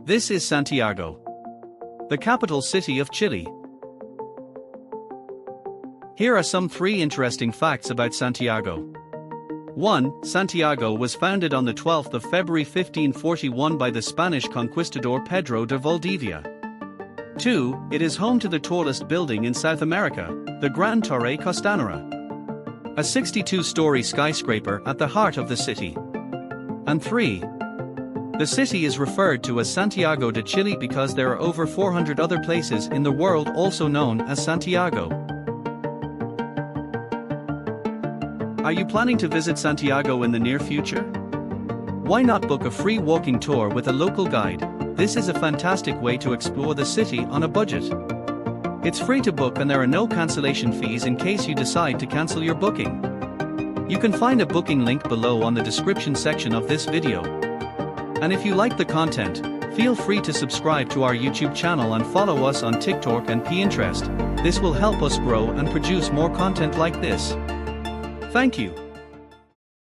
This is Santiago, the capital city of Chile. Here are some 3 interesting facts about Santiago. 1. Santiago was founded on the 12th of February 1541 by the Spanish conquistador Pedro de Valdivia. 2. It is home to the tallest building in South America, the Gran Torre Costanera, a 62-story skyscraper at the heart of the city. And 3. The city is referred to as Santiago de Chile because there are over 400 other places in the world also known as Santiago. Are you planning to visit Santiago in the near future? Why not book a free walking tour with a local guide? This is a fantastic way to explore the city on a budget. It's free to book and there are no cancellation fees in case you decide to cancel your booking. You can find a booking link below on the description section of this video. And if you like the content, feel free to subscribe to our YouTube channel and follow us on TikTok and Pinterest. This will help us grow and produce more content like this. Thank you.